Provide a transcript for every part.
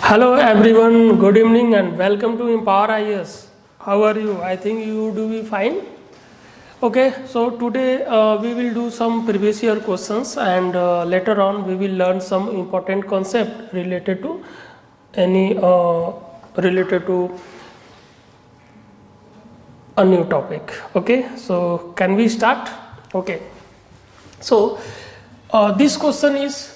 Hello everyone, good evening and welcome to Empower IAS. How are you? I think you do be fine. Okay, so today we will do some previous year questions and later on we will learn some important concept related to any related to a new topic. Okay, so can we start? Okay, so this question is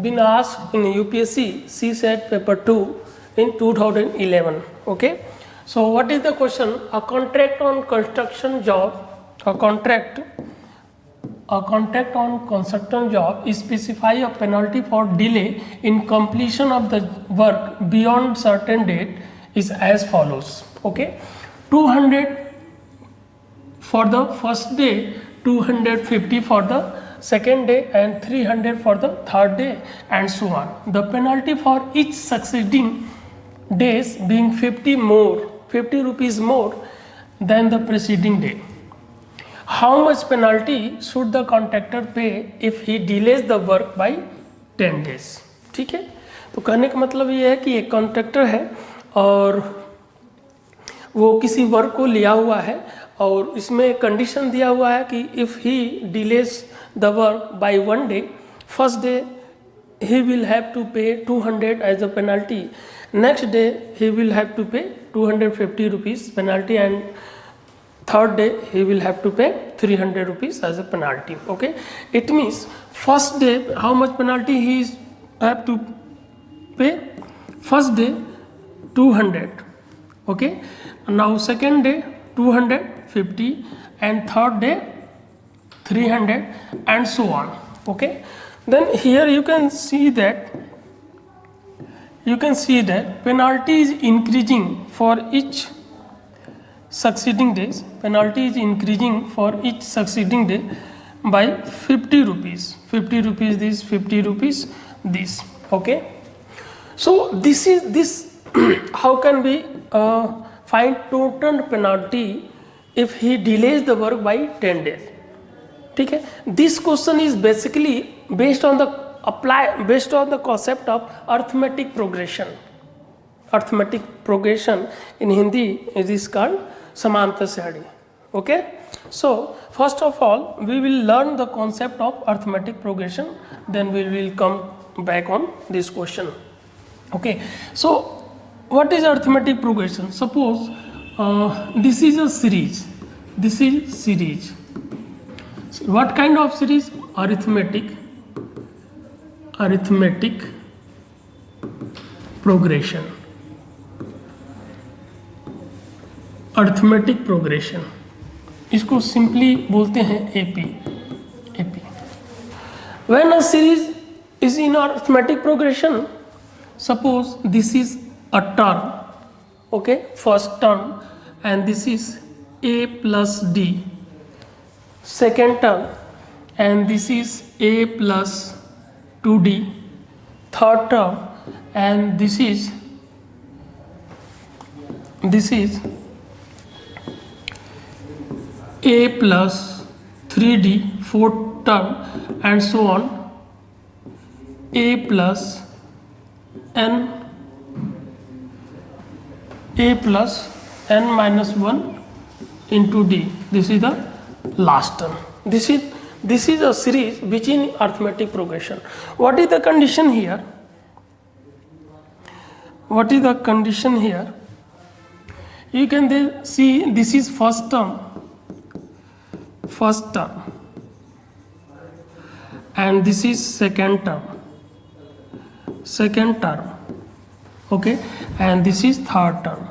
been asked in UPSC CSAT paper 2 in 2011. Okay, so what is the question? A contract on construction job, a contract on construction job specify a penalty for delay in completion of the work beyond certain date is as follows. Okay, 200 for the first day, 250 for the second day and 300 for the third day and so on. The penalty for each succeeding days being 50 rupees more than the preceding day. How much penalty should the contractor pay if he delays the work by 10 days? ठीक है, तो कहने का मतलब ये है कि एक कॉन्ट्रैक्टर है और वो किसी वर्क को लिया हुआ है और इसमें कंडीशन दिया हुआ है कि if he delays the work by one day, first day he will have to pay 200 as a penalty, next day he will have to pay 250 rupees penalty and third day he will have to pay 300 rupees as a penalty. Okay, it means first day how much penalty he is have to pay? First day 200. Okay, now second day 250 and third day 300 and so on. Okay, then here you can see that penalty is increasing for each succeeding days. Penalty is increasing for each succeeding day by 50 rupees. 50 rupees this, 50 rupees this. Okay, so this is this how can we find total penalty if he delays the work by 10 days? ठीक है, this question is basically based on the concept of arithmetic progression. Arithmetic progression in Hindi is is called समांतर श्रेणी. Okay, so first of all we will learn the concept of arithmetic progression, then we will come back on this question. Okay, so what is arithmetic progression? Suppose this is a series. This is series. What kind of series? Arithmetic progression. Arithmetic progression इसको simply बोलते हैं AP. When a series is in arithmetic progression, suppose this is a term, okay, first term, and this is a plus d, second term, and this is a plus 2d, third term, and this is a plus 3d, fourth term, and so on, a plus n minus 1 into d. This is the last term. This is a series which in arithmetic progression. What is the condition here? You can see this is first term, and this is second term, okay, and this is third term.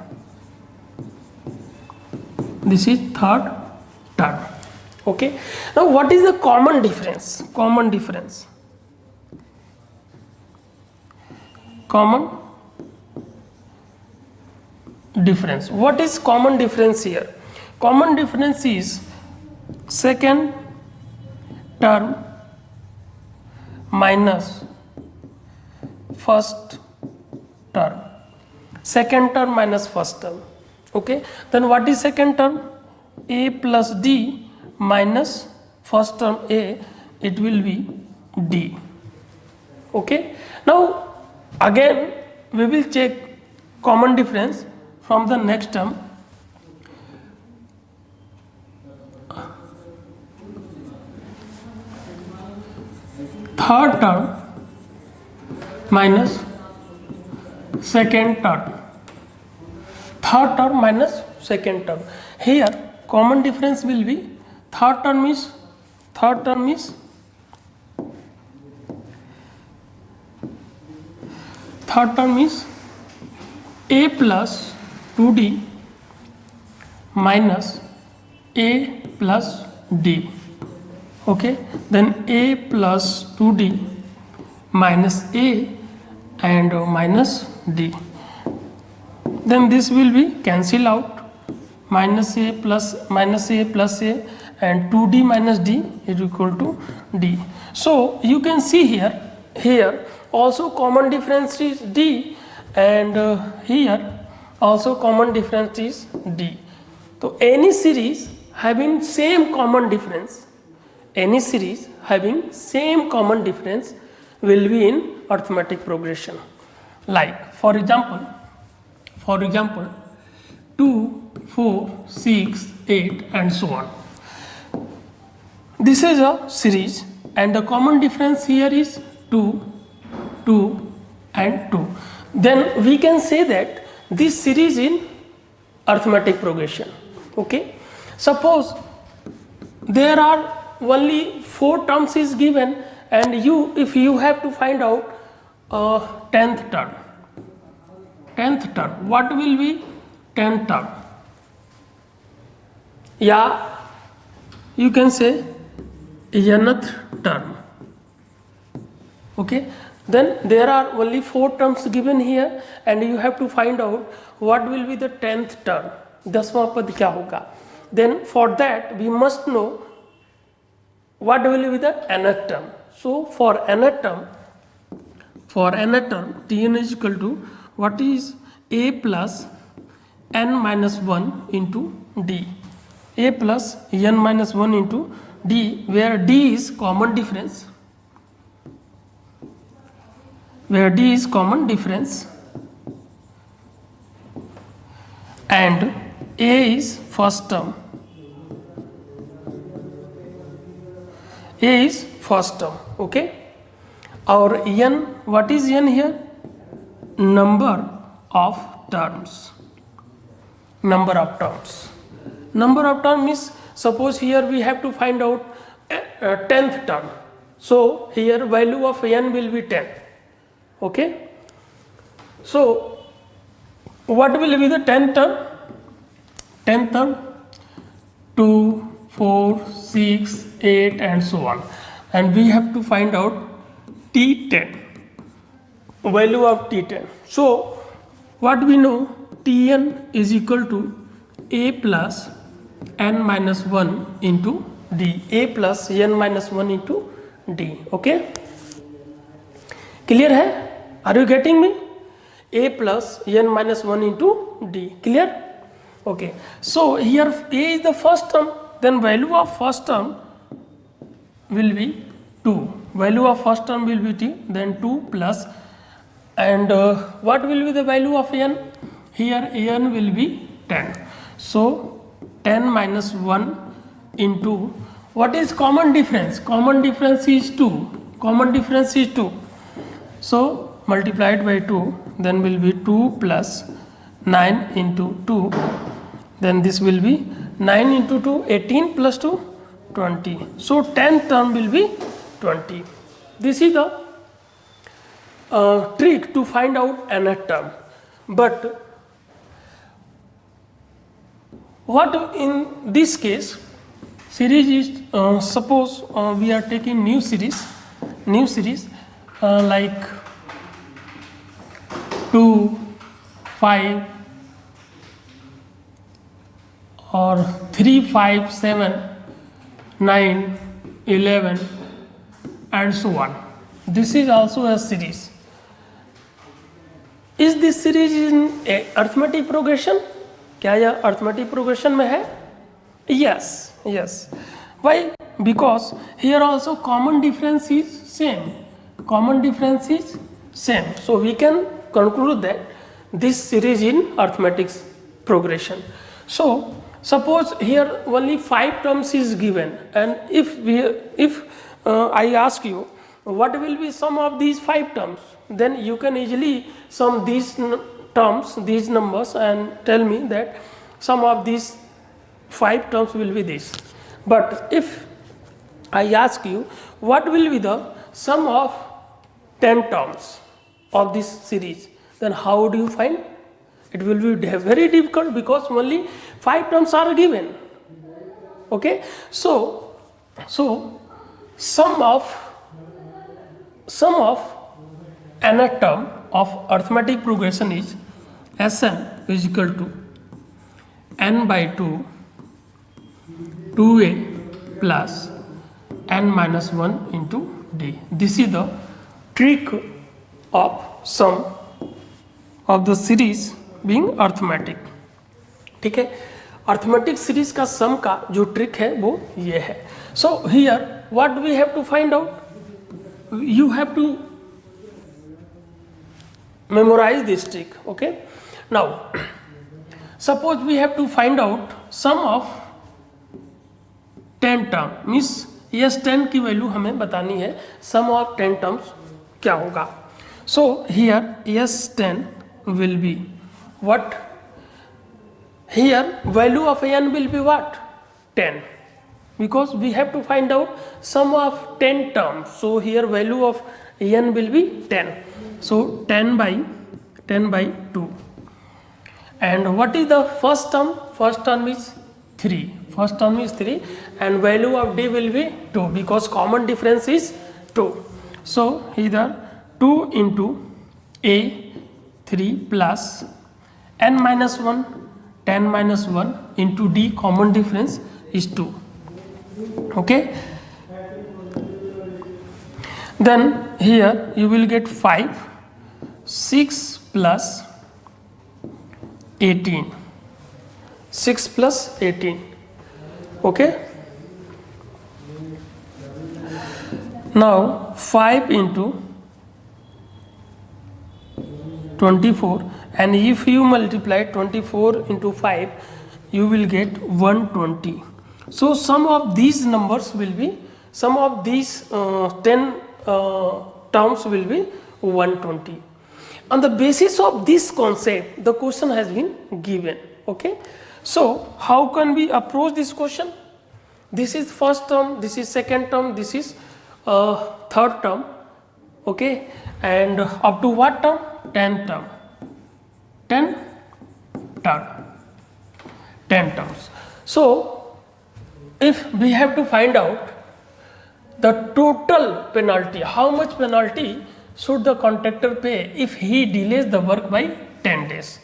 Okay, now what is the common difference? What is common difference here? Common difference is second term minus first term. Second term minus first term. Okay, then what is second term? A plus d minus first term a, it will be d. Okay, now again we will check common difference from the next term. Third term minus second term. Third term minus second term. Here common difference will be third term is a plus 2d minus a plus d. Okay, then a plus 2d minus a and minus d. Then this will be cancel out, minus a plus a and 2d minus d is equal to d. So you can see here also common difference is d, and here also common difference is d. So any series having same common difference, will be in arithmetic progression. Like for example 2, 4, 6, 8 and so on. This is a series and the common difference here is 2, 2 and 2. Then we can say that this series in arithmetic progression. Okay, suppose there are only 4 terms is given, and if you have to find out 10th term, what will be 10th term? Yeah, you can say nth term. Okay, then there are only 4 terms given here and you have to find out what will be the 10th term, 10वां पद क्या होगा. Then for that we must know what will be the nth term. So for nth term Tn is equal to what is a plus n minus 1 into d, a plus n minus 1 into d, where d is common difference, and a is first term, okay. Our n, what is n here? Number of terms. Number of terms is, suppose here we have to find out 10th term. So here value of n will be 10. Okay. So what will be the 10th term? 2, 4, 6, 8 and so on. And we have to find out T10, value of T10. So what we know, Tn is equal to a plus n minus 1 into d, a plus n minus 1 into d. Okay, clear hai? Are you getting me? A plus n minus 1 into d, clear? Okay, so here a is the first term, then value of first term will be 2, then 2 plus, and what will be the value of n? Here n will be 10. So 10 minus 1 into, what is common difference? Common difference is 2. So multiplied by 2, then will be 2 plus 9 into 2, then this will be 9 into 2, 18 plus 2, 20. So 10th term will be 20. This is the trick to find out nth term. But what in this case, series is, suppose we are taking new series like 2, 5 or 3, 5, 7, 9, 11 and so on. This is also a series. Is this series in arithmetic progression? क्या यह arithmetic progression में है? Yes. Why? Because here also common difference is same. So we can conclude that this series in arithmetic progression. So suppose here only 5 terms is given, and if I ask you what will be sum of these 5 terms, then you can easily sum these terms, these numbers, and tell me that sum of these 5 terms will be this. But if I ask you what will be the sum of 10 terms of this series, then how do you find? It will be very difficult because only 5 terms are given. Okay, so sum of nth term of arithmetic progression is Sn is equal to n by 2 2a plus n minus 1 into d. This is the trick of sum of the series being arithmetic. ठीक है, arithmetic series का सम का जो trick है वो ये है. So here what we have to find out, you have to memorize this trick. Okay, now suppose we have to find out sum of 10 term, means yes 10 की वैल्यू हमें बतानी है, sum of 10 terms क्या होगा. So here yes 10 will be what, here value of n will be what, 10, because we have to find out sum of 10 terms. So here value of n will be 10. So 10 by 2. And what is the first term? First term is 3. First term is 3, and value of d will be 2 because common difference is 2. So either 2 into a 3 plus n minus 1, 10 minus 1 into d, common difference is 2. Okay, then here you will get 5, 6 plus 18, 6 plus 18. Okay, now 5 into 24, and if you multiply 24 into 5 you will get 120. So sum of these numbers will be, sum of these 10 terms will be 120. On the basis of this concept the question has been given. Okay, so how can we approach this question? This is first term, this is second term, this is third term. Okay, and up to what term? 10 term, 10 terms. So if we have to find out the total penalty, how much penalty should the contractor pay if he delays the work by 10 days.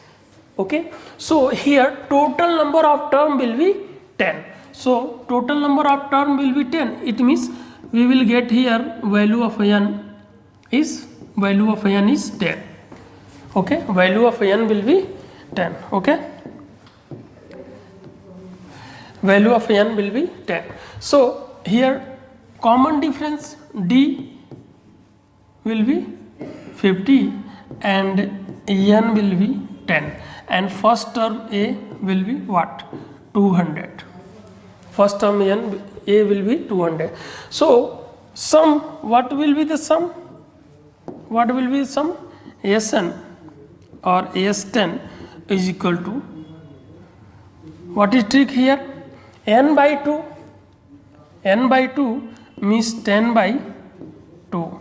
Okay, so here total number of term will be 10. So total number of term will be 10. It means we will get here value of n is 10. Okay, value of n will be 10. Okay, value of n will be 10. So here common difference d will be 50 and n will be 10, and first term a will be what, 200. First term a will be 200. So sum, what will be the sum? What will be the sum? Sn or S10 is equal to, what is trick here? N by 2. N by 2 means 10 by 2,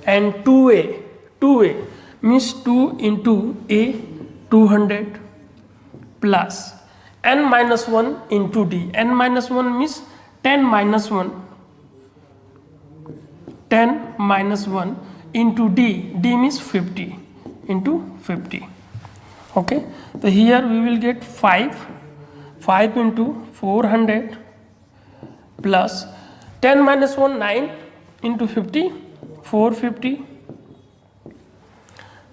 and 2a means 2 into a 200 plus n minus 1 into d. N minus 1 means 10 minus 1, 10 minus 1 into d, d means 50 into 50. Okay, so here we will get 5 into 400 plus 10 minus 1, 9 into 50, 450.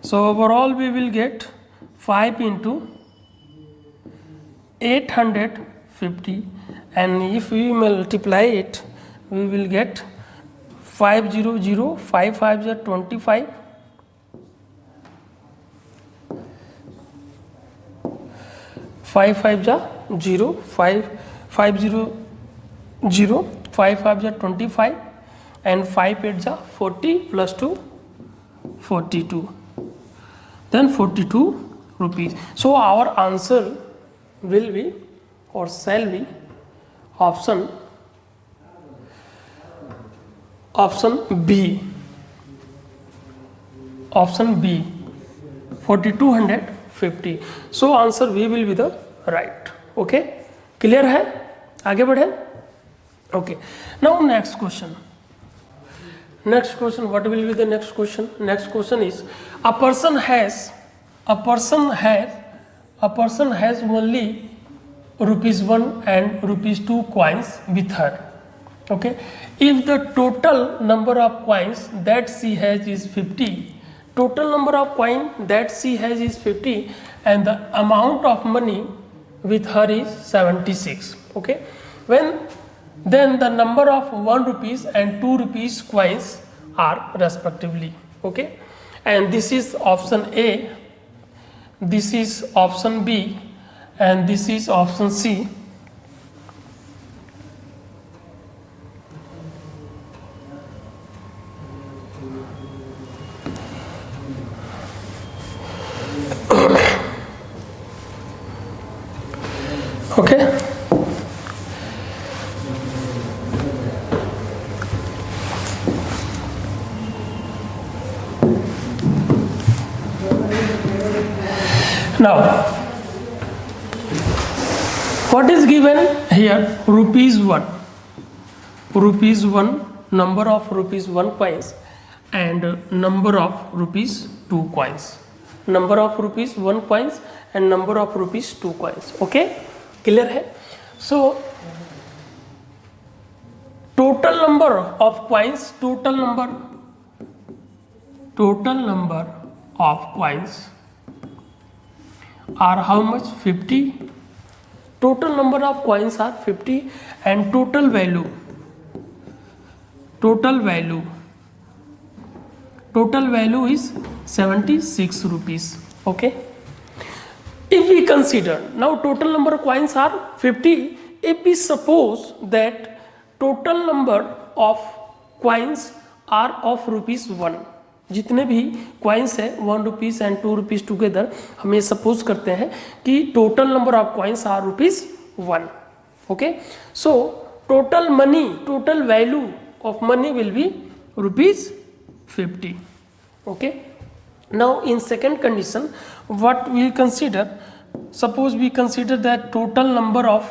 So overall we will get 5 into 850, and if we multiply it we will get 500, 5 5 25, 5 5 जा 0, 5 5 0 0, 5 5 जा 25 and 5 8 जा 40 plus 2 42, then 42 rupees. So our answer will be or shall be option B. Option B, 4250. So answer B will be the right. Okay, clear है? आगे बढ़े. Okay, now next question. Next question, what will be the next question? Next question is, a person has only rupees 1 and rupees 2 coins with her. Okay, if the total number of coins that she has is 50, total number of coin that she has is 50 and the amount of money with her is 76. Okay, then the number of 1 rupees and 2 rupees coins are respectively. Okay, and this is option A, this is option B, and this is option C. Okay, now what is given here? Rupees 1, number of rupees 1 coins and number of rupees 2 coins, number of rupees 1 coins and number of rupees 2 coins. Okay, clear है? So total number of coins, total number of coins are how much? 50. Total number of coins are 50 and total value is 76 rupees. Okay, if we consider now total number of coins are 50, if we suppose that total number of coins are of rupees 1, जितने भी coins है 1 rupees and 2 rupees together, हम ये suppose करते हैं कि total number of coins are rupees 1. Okay, so total money, total value of money will be rupees 50. Okay, now in second condition, what we consider, suppose we consider that total number of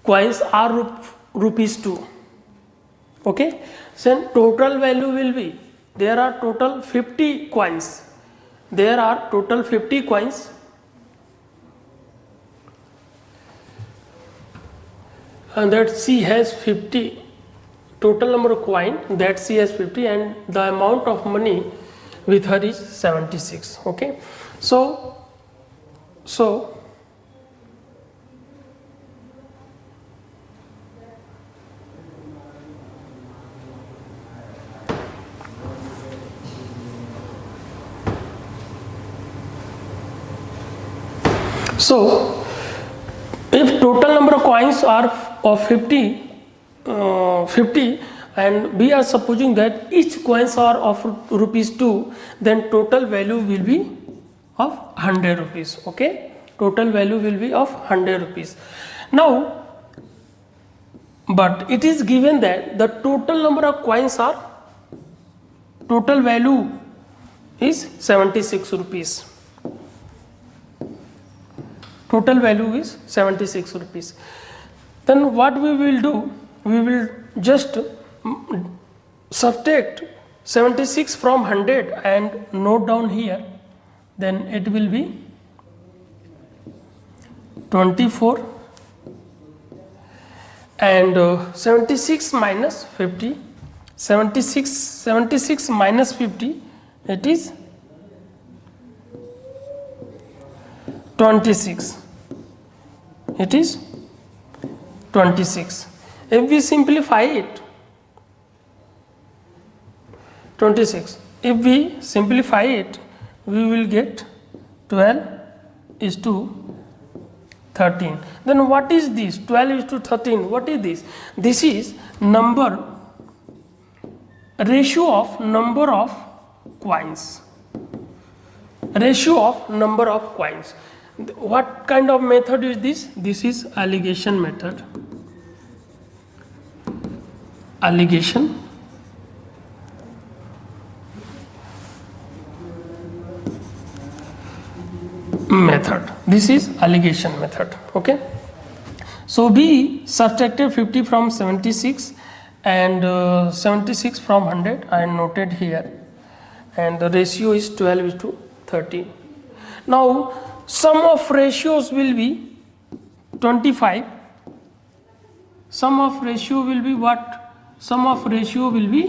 coins are rupees 2. Okay, then total value will be, there are total 50 coins, there are total 50 coins, and that she has 50, total number of coin that she has 50 and the amount of money with her is 76. Okay, so if total number of coins are of 50 and we are supposing that each coins are of rupees 2, then total value will be of 100 rupees. Okay, total value will be of 100 rupees. Now, but it is given that the total number of coins are, total value is 76 rupees. Total value is 76 rupees. Then what we will do, we will just subtract 76 from 100 and note down here, then it will be 24 and 76 minus 50, 76 minus 50, it is 26. It is 26. If we simplify it, 26. If we simplify it, we will get 12 is to 13. Then what is this? 12 is to 13. What is this? This is ratio of number of coins. Ratio of number of coins. What kind of method is this? This is alligation method. Alligation method. This is alligation method. Okay. So B subtracted 50 from 76 and 76 from 100. I noted here, and the ratio is 12 is to 13. Now sum of ratios will be 25. Sum of ratio will be what? Sum of ratio will be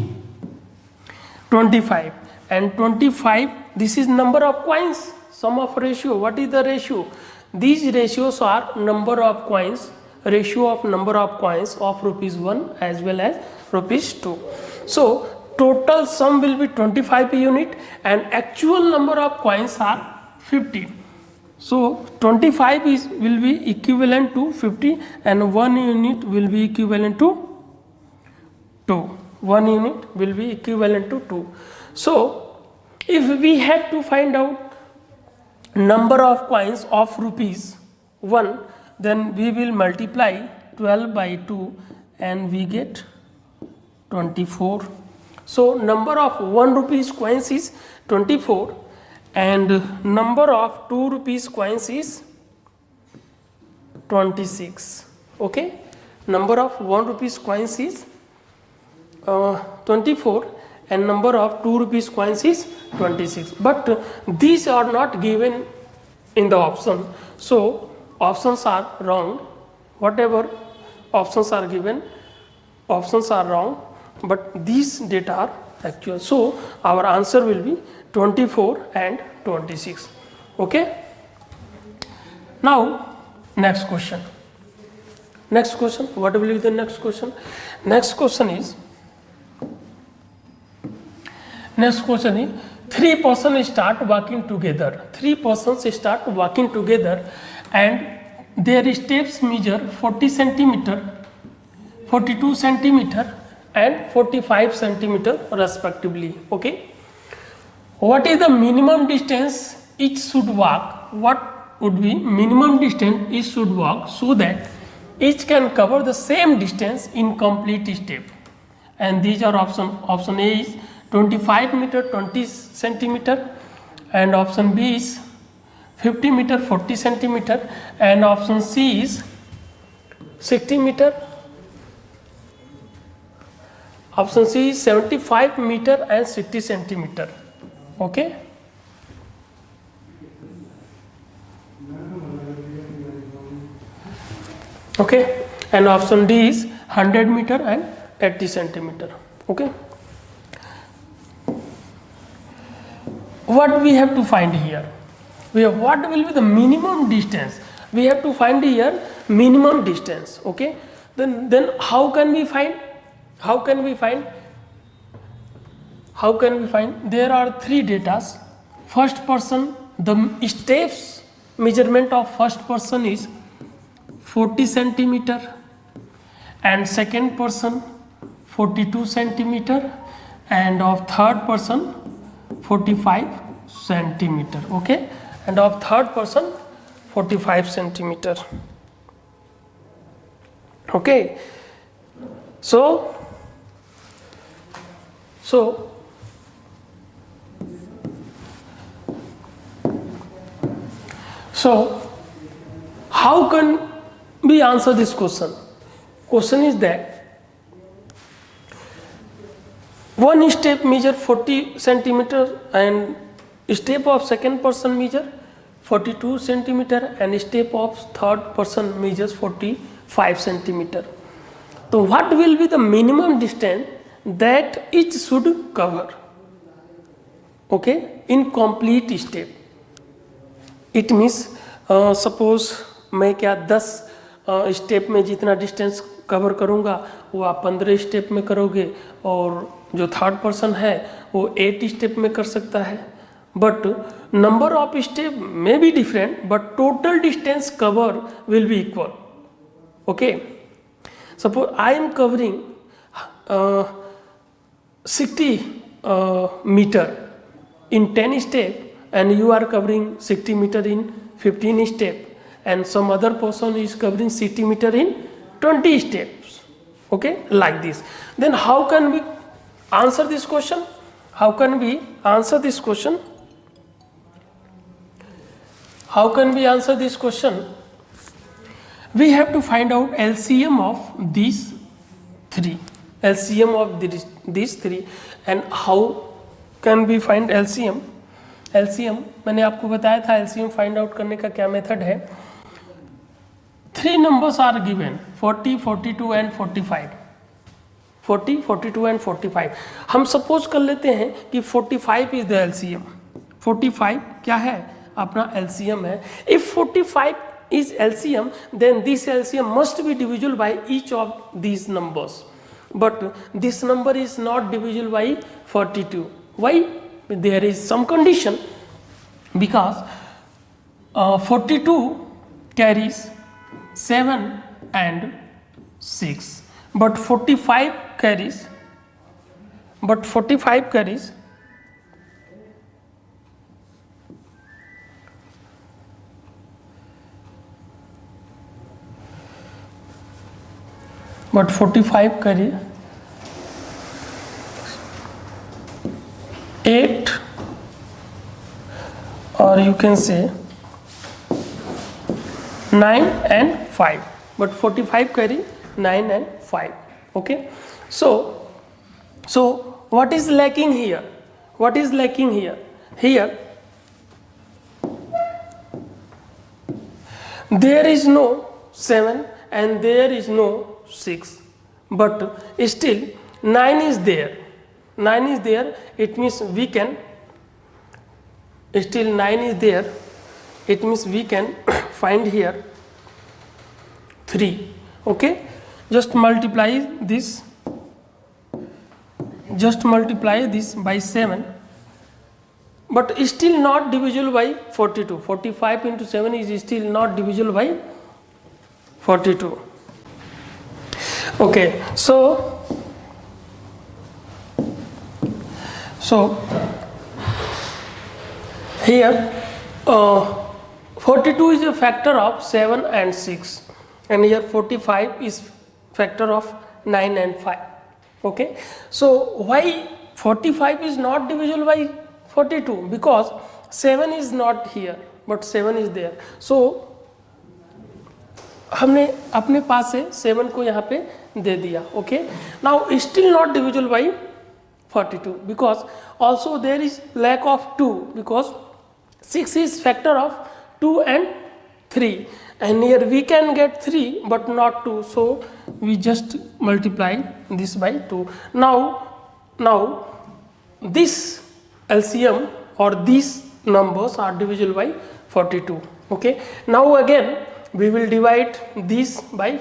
25, and 25, this is number of coins. Sum of ratio, what is the ratio? These ratios are number of coins, ratio of number of coins of rupees 1 as well as rupees 2. So total sum will be 25 unit and actual number of coins are 50. So 25 will be equivalent to 50 and 1 unit will be equivalent to 2. 1 unit will be equivalent to 2. So if we have to find out number of coins of rupees 1, then we will multiply 12 by 2 and we get 24. So number of 1 rupees coins is 24 and number of 2 rupees coins is 26. Okay, number of 1 rupees coins is 24 and number of 2 rupees coins is 26, but these are not given in the option, so options are wrong. Whatever options are given, options are wrong, but these data are actual. So our answer will be 24 and 26. Okay. Now next question. Next question. What will be the next question? Next question is 3 persons start walking together. 3 persons start walking together and their steps measure 40 centimeter, 42 centimeter and 45 centimeter respectively. Okay. What is the minimum distance each should walk? What would be minimum distance each should walk so that each can cover the same distance in complete step? And these are option. Option A is 25 meter 20 centimeter and option B is 50 meter 40 centimeter and option C is 60 meter. Option C is 75 meter and 60 centimeter. Okay. Okay, and option D is 100 meter and 80 centimeter. Okay. What we have to find here? What will be the minimum distance? We have to find here minimum distance. Okay. Then how can we find? How can we find? There are 3 datas. First person, the steps measurement of first person is 40 centimeter and second person 42 centimeter and of third person 45 centimeter. Okay, and of third person 45 centimeter. Okay, so how can we answer this question? Question is that one step measure 40 centimeter and step of second person measure 42 centimeter and step of third person measures 45 centimeter. So what will be the minimum distance that each should cover? Okay, in complete step. It means suppose मैं क्या 10 step में जितना distance cover करूँगा वो आप 15 step में करोगे और जो थर्ड पर्सन है वो 8 स्टेप में कर सकता है, but number of step may be different, but total distance cover will be equal. Okay, suppose I am covering 60 meter in 10 step, and you are covering 60 meter in 15 step, and some other person is covering 60 meter in 20 steps. Okay, like this. Then how can we answer this question? How can we answer this question? How can we answer this question? We have to find out LCM of these three. LCM of these three. And how can we find LCM? LCM मैंने आपको बताया था LCM find out करने का क्या method है. 3 numbers are given, 40, 42 and 45. 40, 42 and 45. हम suppose कर लेते हैं कि 45 इज द LCM. 45 क्या है? अपना LCM है. If 45 is LCM, then this LCM must be divisible by each of these numbers. But this number is not divisible by 42. Why? There is some condition, because 42 carries 7 and 6, but 45 carries 8, or you can say 9 and 5, but 45 carry 9 and 5. Okay, so what is lacking here? What is lacking here? Here there is no 7 and there is no 6, but still 9 is there. 9 is there, it means we can, still 9 is there, it means we can find here 3. Okay, just multiply this by 7, but still not divisible by 42. 45 into 7 is still not divisible by 42. Okay, so here 42 is a factor of 7 and 6, and here 45 is factor of 9 and 5. Okay, so why 45 is not divisible by 42? Because 7 is not here, but 7 is there. So हमने अपने पास से 7 को यहाँ पे दे दिया. Okay, now still not divisible by 42, because also there is lack of 2, because 6 is factor of 2 and 3, and here we can get 3 but not 2, so we just multiply this by 2. Now this LCM or these numbers are divisible by 42. Okay, now again we will divide this by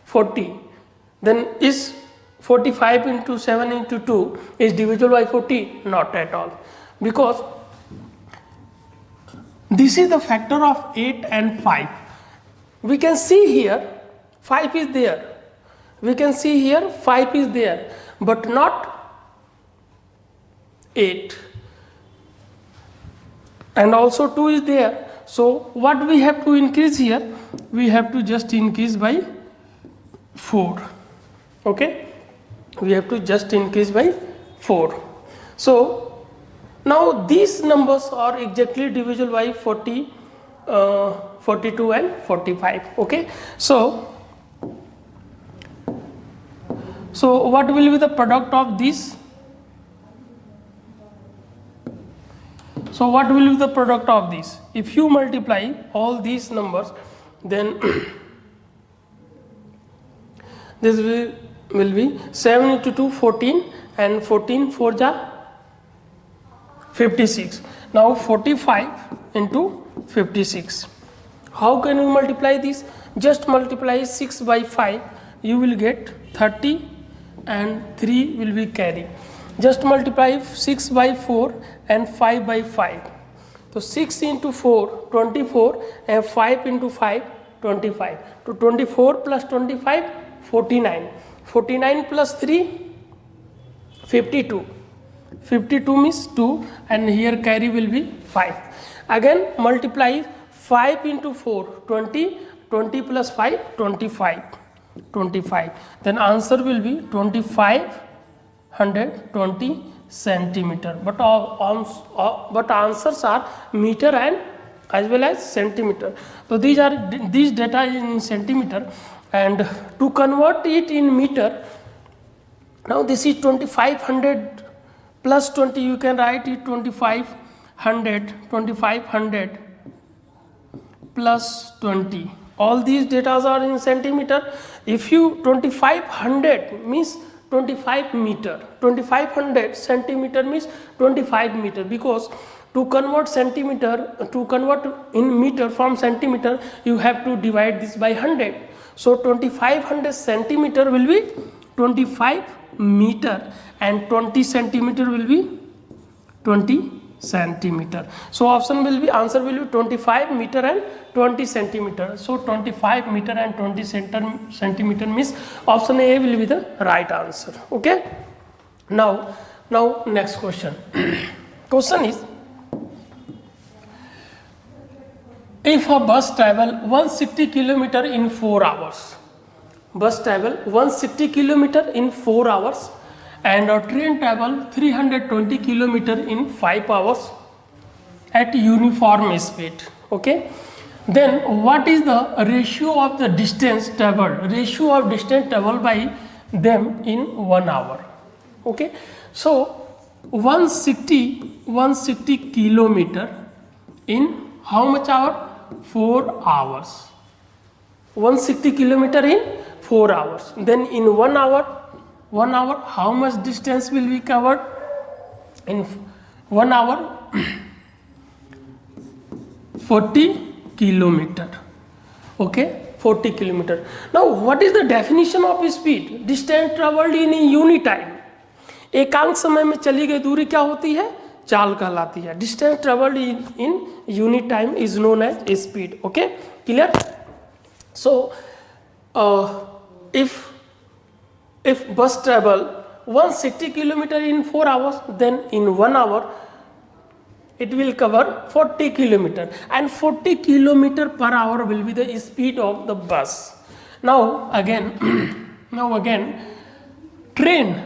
40. Then is 45 into 7 into 2 is divisible by 40? Not at all, because this is the factor of 8 and 5. We can see here 5 is there, we can see here 5 is there, but not 8, and also 2 is there. So what we have to increase here? We have to just increase by 4. Okay, we have to just increase by 4. So now these numbers are exactly divisible by 40, 42 and 45. Okay, so what will be the product of this? So what will be the product of this? If you multiply all these numbers, then this will be 7 into 2 14, and 14 4 ja 56. Now 45 into 56. How can you multiply this? Just multiply 6 by 5, you will get 30, and 3 will be carry. Just multiply 6 by 4 and 5 by 5. तो 6 into 4 24 and 5 into 5 25. तो 24 plus 25 49. 49 plus 3 52. 52 means 2 and here carry will be 5. Again multiply 5 into 4 20. 20 plus 5 25. 25. Then answer will be 2520 centimeter. But answers are meter and as well as centimeter. So these data is in centimeter, and to convert it in meter, now this is 2500 plus 20, you can write it 2500 plus 20. All these data are in centimeter. If you 2500 means 25 meter, 2500 centimeter means 25 meter, because to convert in meter from centimeter, you have to divide this by 100. So 2500 centimeter will be 25 meter and 20 centimeter will be 20 centimeter. So answer will be 25 meter and 20 centimeter. So 25 meter and 20 centimeter means option A will be the right answer. Okay. Now next question. Question is, if a bus travel 160 km in 4 hours, bus travel 160 km in 4 hours and a train travel 320 km in 5 hours at uniform speed. Okay, then what is the ratio of the distance traveled, by them in 1 hour? Okay, so 160 kilometer in how much hour? 4 hours. 160 kilometer in 4 hours. Then in 1 hour, how much distance will be covered? In 1 hour, 40 kilometer. Okay, 40 kilometer. Now what is the definition of speed? Distance traveled in unit time. एकांक समय में चली गई दूरी क्या होती है? चाल कहलाती है. Distance traveled in unit time is known as speed. Okay, clear? So if bus travel 160 kilometer in 4 hours, then in 1 hour it will cover 40 kilometer, and 40 kilometer per hour will be the speed of the bus. Now again train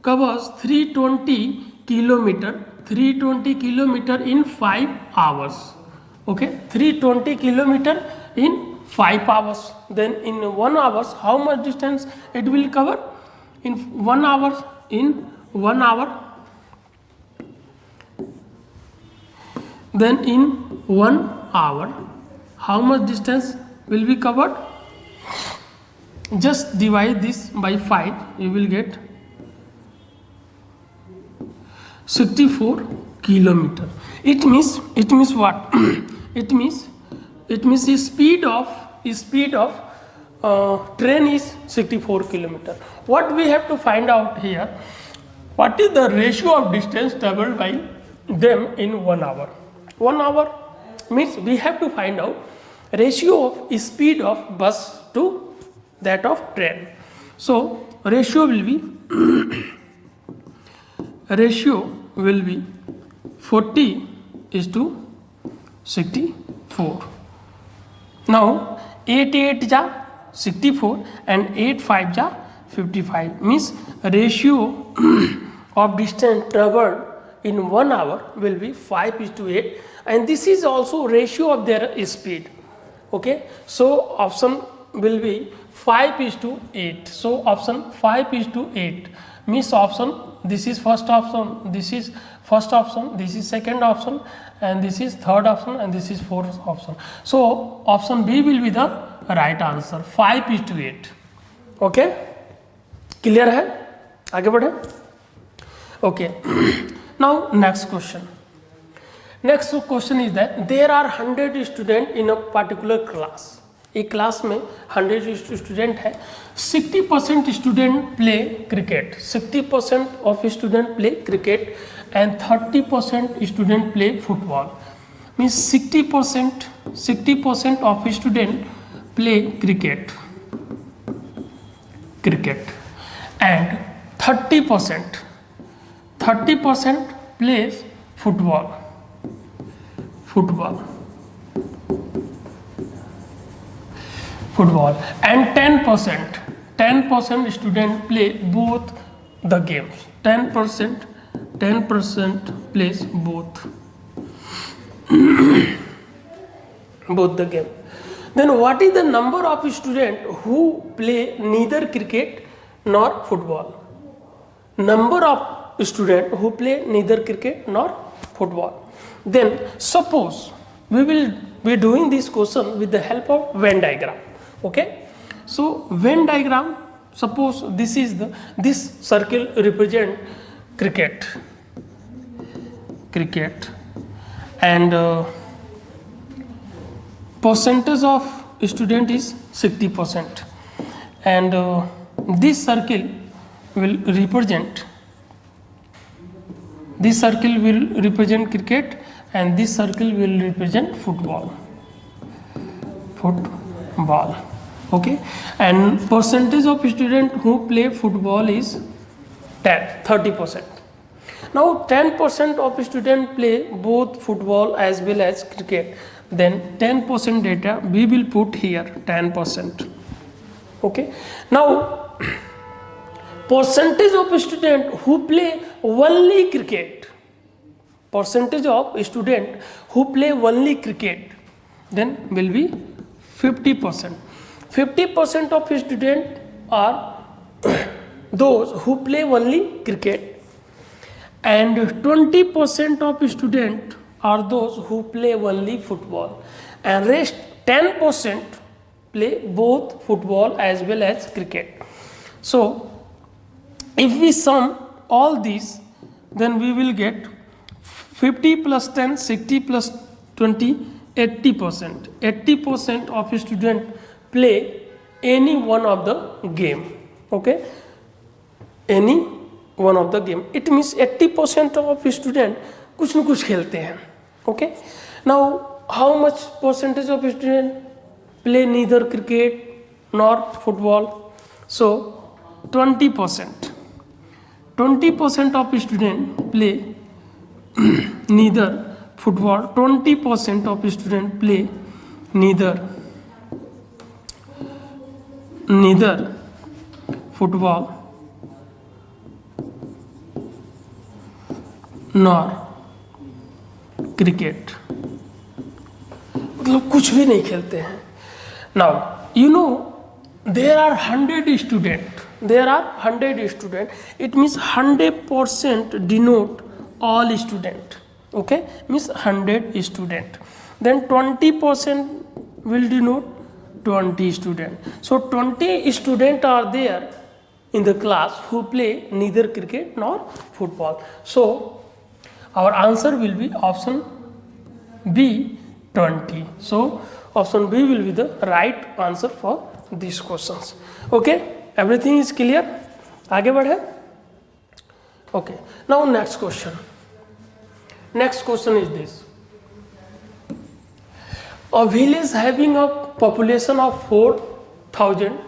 covers 320 kilometer in 5 hours. Okay, 320 kilometer in 5 hours. Then in 1 hour, how much distance it will cover? In 1 hour, then in 1 hour, how much distance will be covered? Just divide this by 5, you will get 64 kilometer. It means what? it means the speed of train is 64 kilometer. What we have to find out here, what is the ratio of distance traveled by them in 1 hour? 1 hour means we have to find out ratio of speed of bus to that of train. So ratio will be 40:64. Now 8 ja 64 and 8 5 ja 55 means ratio of distance traveled in 1 hour will be 5:8, and this is also ratio of their speed. Okay, so option will be 5:8. So option 5:8 means option, this is first option, this is first option, this is second option, and this is third option, and this is fourth option. So option B will be the right answer, 5:8. Okay, clear है? आगे बढ़े. Okay. Now next question. Next question is that there are 100 students in a particular class. एक class में 100 student है. 60% student play cricket, 60% of student play cricket and 30% student play football. means 60% of student play cricket and 30% plays football and 10% student play both the games. 10% plays both the game. Then what is the number of students who play neither cricket nor football? Number of students who play neither cricket nor football. Then suppose we will be doing this question with the help of Venn diagram. Okay, so Venn diagram, suppose this circle represent cricket and percentage of student is 60% and this circle will represent cricket and this circle will represent football. Okay, and percentage of student who play football is 30%. Now 10% of student play both football as well as cricket. Then 10% data we will put here, 10%. Okay, now percentage of student who play only cricket, then will be 50%. 50% of students are those who play only cricket and 20% of students are those who play only football and rest 10% play both football as well as cricket. So if we sum all these, then we will get 50 plus 10, 60 plus 20, 80%. 80% of students play any one of the game. Okay, any one of the game. It means 80% of students कुछ न कुछ खेलते हैं. Okay, now how much percentage of students play neither cricket nor football? So 20%. 20% of students play neither football. 20% of students play neither football nor cricket, मतलब कुछ भी नहीं खेलते हैं. Now you know there are 100 student, it means 100% denote all student. Okay, means 100 student. Then 20% will denote 20 student. So 20 student are there in the class who play neither cricket nor football. So our answer will be option B, 20. So option B will be the right answer for these questions. Okay, everything is clear? आगे बढ़े. Okay, now next question. Next question is this. A village having a population of 4,000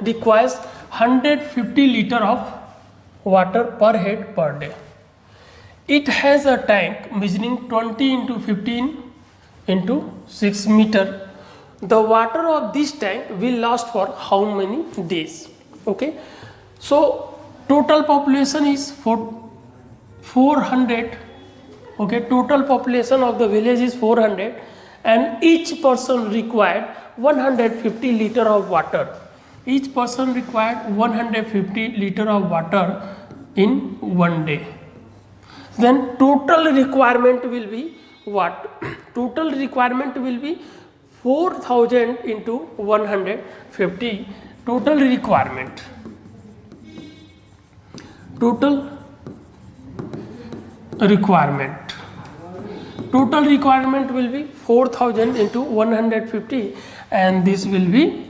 requires 150 liter of water per head per day. It has a tank measuring 20 into 15 into 6 meter. The water of this tank will last for how many days? Okay, so total population is 400. Okay, total population of the village is 400 and each person required 150 liter of water. Each person required 150 liter of water in one day. Then total requirement will be what? Total requirement will be 4,000 into 150. Total requirement. Total requirement will be 4,000 into 150 and this will be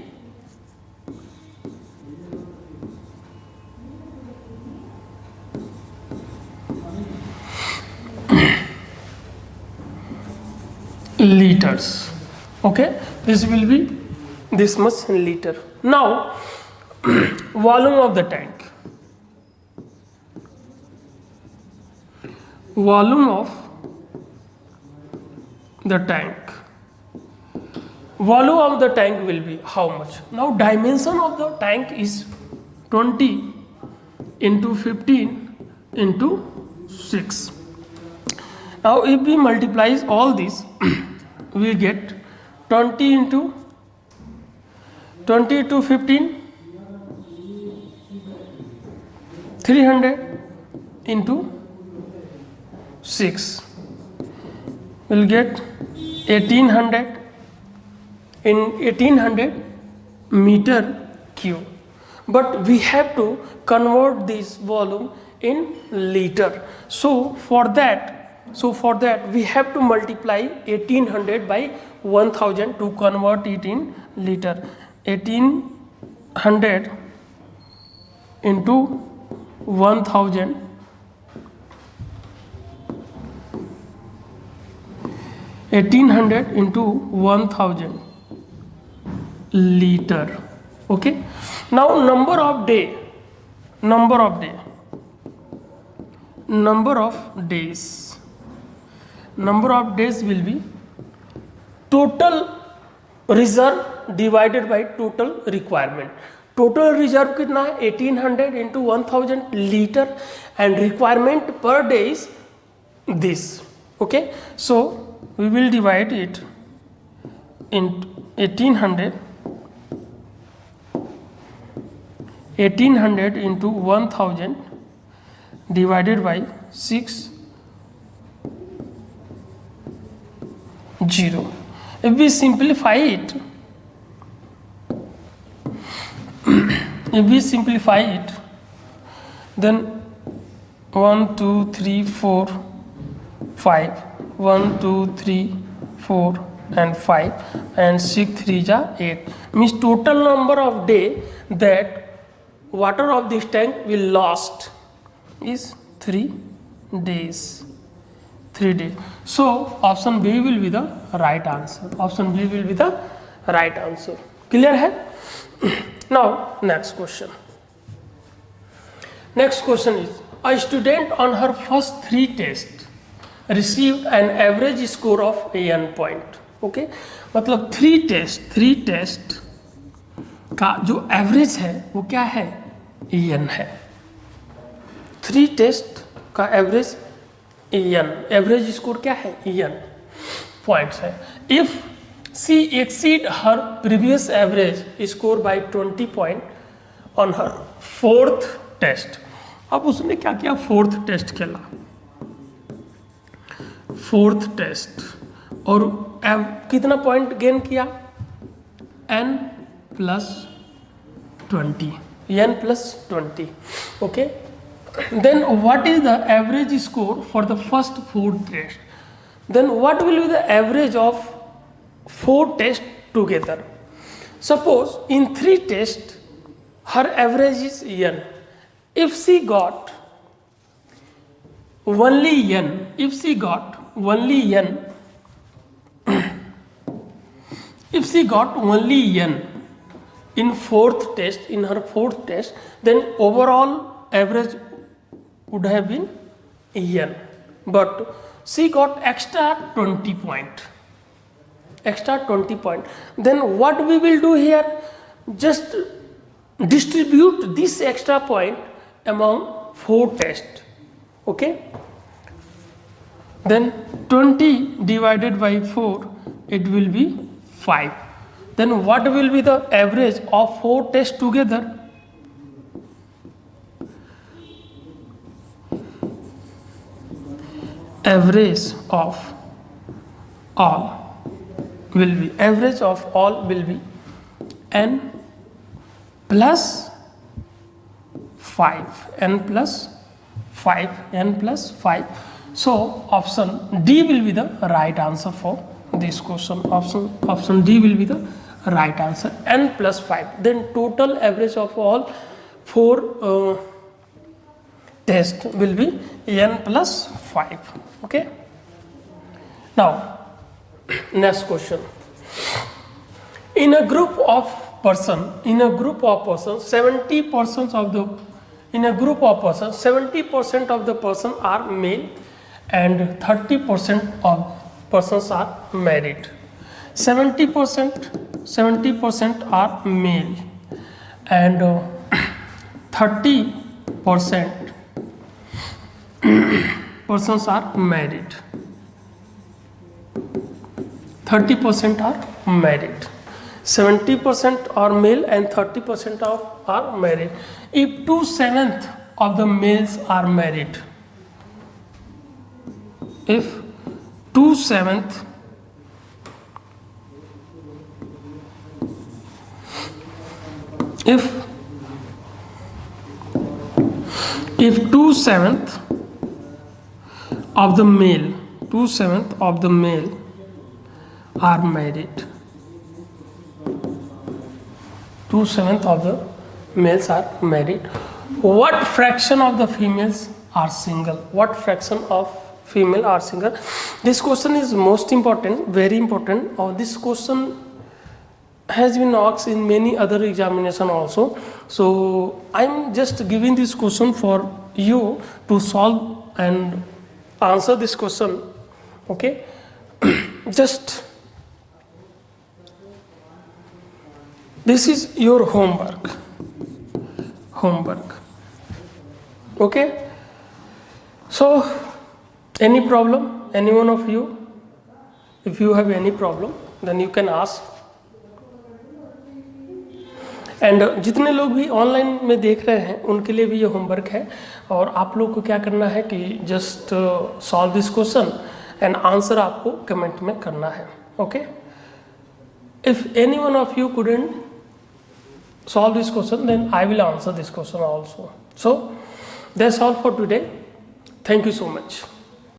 1 liters. Okay, this will be this much liter. Now volume of the tank, volume of the tank, volume of the tank will be how much? Now dimension of the tank is 20 into 15 into 6. Now if we multiply all this, we get 20 into 15, 300 into 6, we'll get 1800 in 1800 meter cube. But we have to convert this volume in liter. So for that we have to multiply 1800 by 1000 to convert it in liter. 1800 into 1000 1800 into 1000 liter. Okay, now number of days will be total reserve divided by total requirement. Total reserve कितना है? 1800 into 1000 liter, and requirement per day is this. Okay, so we will divide it in 1800 into 1000 divided by 6 0. If we simplify it, then 1 2 3 4 5, 1 2 3 4 and 5, and 6 3 ja 8, means total number of day that water of this tank will lost is 3 days. So option B will be the right answer. Clear hai? Now next question is, a student on her first 3 tests received an average score of n point. Okay, मतलब 3 test का जो average है वो क्या है? n है. 3 test का average n, average score क्या है? n पॉइंट्स है. If she exceed her previous average score by 20 point on her 4th test. अब उसने क्या किया? 4th टेस्ट खेला, 4th टेस्ट, और कितना पॉइंट गेन किया? n plus 20. Okay, then what is the average score for the first 4 tests? Then what will be the average of 4 tests together? Suppose in 3 tests her average is n. If she got only n, if she got only n in 4th test, in her 4th test, then overall average would have been n, but she got extra 20 point. Then what we will do here? Just distribute this extra point among 4 tests. Okay, then 20 divided by 4, it will be 5. Then what will be the average of 4 tests together? Average of all will be n plus 5, n plus 5. So option D will be the right answer for this question. Option D will be the right answer, n plus 5. Then total average of all 4 tests will be n plus 5. Okay, now Next question. In a group of person, 70% of the in a group of person, 70% of the person are male and 30% of persons are married. 70% are male and 30% persons are married. 30% are married. 70% are male and 30% are married. If 2/7 of the males are married, if 2/7 if 2/7 of the male, 2/7 of the male are married, 2/7 of the males are married, what fraction of the females are single? What fraction of female are single? This question is most important, very important. This question has been asked in many other examination also. So I'm just giving this question for you to solve and answer this question. Okay, just this is your homework. Okay, so any problem, any one of you, if you have any problem then you can ask. And जितने लोग भी online में देख रहे हैं उनके लिए भी ये होमवर्क है, और आप लोग को क्या करना है कि just solve this question and answer आपको कमेंट में करना है. Okay, if any one of you couldn't solve this question, then I will answer this question also. So that's all for today. Thank you so much.